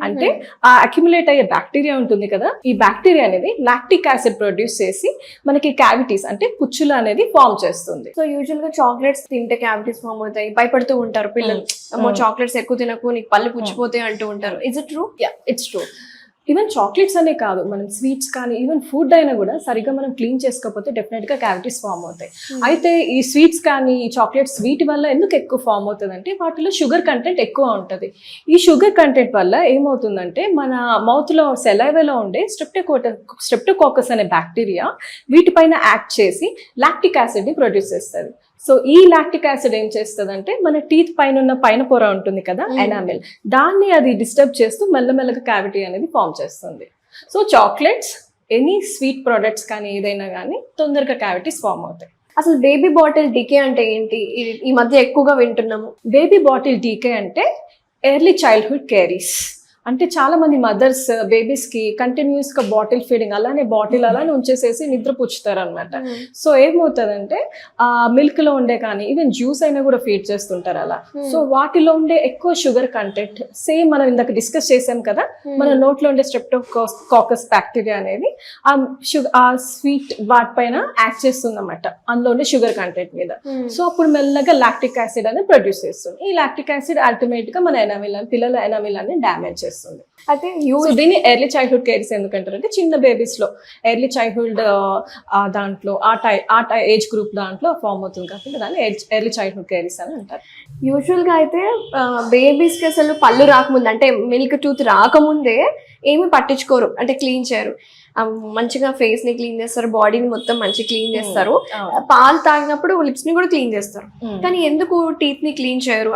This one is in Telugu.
అంటే ఆ అక్యుములేట్ అయ్యే బ్యాక్టీరియా ఉంటుంది కదా, ఈ బ్యాక్టీరియా అనేది లాక్టిక్ యాసిడ్ ప్రొడ్యూస్ చేసి మనకి క్యావిటీస్ అంటే పుచ్చులు అనేది ఫామ్ చేస్తుంది. సో యూజువల్ గా చాక్లెట్స్ తింటే క్యావిటీస్ ఫామ్ అవుతాయి, భయపడుతూ ఉంటారు పిల్లలు. అమ్మో చాక్లెట్స్ ఎక్కువ తినకు, నీకు పళ్ళు పుచ్చిపోతాయి అంటూ ఉంటారు. Is it true? Yeah, it's true. Even chocolates అనే కాదు, మనం స్వీట్స్ కానీ ఈవెన్ ఫుడ్ అయినా కూడా సరిగ్గా మనం క్లీన్ చేసుకోకపోతే డెఫినెట్గా క్యావిటీస్ ఫామ్ అవుతాయి. అయితే ఈ స్వీట్స్ కానీ ఈ చాక్లెట్స్ వీటి వల్ల ఎందుకు ఎక్కువ ఫామ్ అవుతుంది అంటే వాటిలో షుగర్ కంటెంట్ ఎక్కువ ఉంటుంది. ఈ షుగర్ కంటెంట్ వల్ల ఏమవుతుందంటే మన మౌత్లో సెలైవాలో ఉండే స్ట్రెప్టోకాకస్ అనే బ్యాక్టీరియా వీటిపైన యాక్ట్ చేసి లాక్టిక్ యాసిడ్ని ప్రొడ్యూస్ చేస్తుంది. సో ఈ లాక్టిక్ యాసిడ్ ఏం చేస్తుందంటే మన టీత్ పైన ఉన్న పైన పొర ఉంటుంది కదా ఎనామిల్, దాన్ని అది డిస్టర్బ్ చేస్తూ మెల్లమెల్లగా క్యావిటీ అనేది ఫామ్ చేస్తుంది. So chocolates, any sweet products కానీ ఏదైనా కానీ తొందరగా క్యావిటీస్ ఫామ్ అవుతాయి. అసలు బేబీ బాటిల్ డీకే అంటే ఏంటి? ఈ మధ్య ఎక్కువగా వింటున్నాము. బేబీ బాటిల్ డీకే అంటే ఎర్లీ చైల్డ్హుడ్ కేరీస్. అంటే చాలా మంది మదర్స్ బేబీస్కి కంటిన్యూస్గా బాటిల్ ఫీడింగ్ అలానే ఉంచేసేసి నిద్ర పుచ్చుతారు అనమాట. సో ఏమవుతుందంటే మిల్క్లో ఉండే కానీ ఈవెన్ జ్యూస్ అయినా కూడా ఫీడ్ చేస్తుంటారు అలా. సో వాటిలో ఉండే ఎక్కువ షుగర్ కంటెంట్ సేమ్ మనం ఇందాక డిస్కస్ చేసాం కదా, మన నోట్లో ఉండే స్ట్రెప్టోకాకస్ బ్యాక్టీరియా అనేది ఆ స్వీట్ వాటిపైన యాక్ట్ చేస్తుంది అనమాట, అందులో ఉండే షుగర్ కంటెంట్ మీద. సో అప్పుడు మెల్లగా లాక్టిక్ యాసిడ్ అనేది ప్రొడ్యూస్ చేస్తుంది. ఈ లాక్టిక్ యాసిడ్ అల్టిమేట్ గా మన పిల్లల ఎనామిల్ అని డ్యామేజ్ చేస్తుంది. అయితే దీన్ని ఎర్లీ చైల్డ్హుడ్ కేరీస్ ఎందుకంటారంటే చిన్న బేబీస్ లో ఎర్లీ చైల్డ్హుడ్ దాంట్లో ఆ ఏజ్ గ్రూప్ దాంట్లో ఫామ్ అవుతుంది కాబట్టి దాన్ని ఎర్లీ చైల్డ్హుడ్ కేరీస్ అని అంటారు. యూజువల్ గా అయితే బేబీస్ కి అసలు పళ్ళు రాకముందు అంటే మిల్క్ టూత్ రాకముందే ఏమి పట్టించుకోరు, అంటే క్లీన్ చేయరు. మంచిగా ఫేస్ ని క్లీన్ చేస్తారు, బాడీని మొత్తం మంచిగా క్లీన్ చేస్తారు, పాలు తాగినప్పుడు లిప్స్ ని కూడా క్లీన్ చేస్తారు. కానీ ఎందుకు టీత్ ని క్లీన్ చేయరు?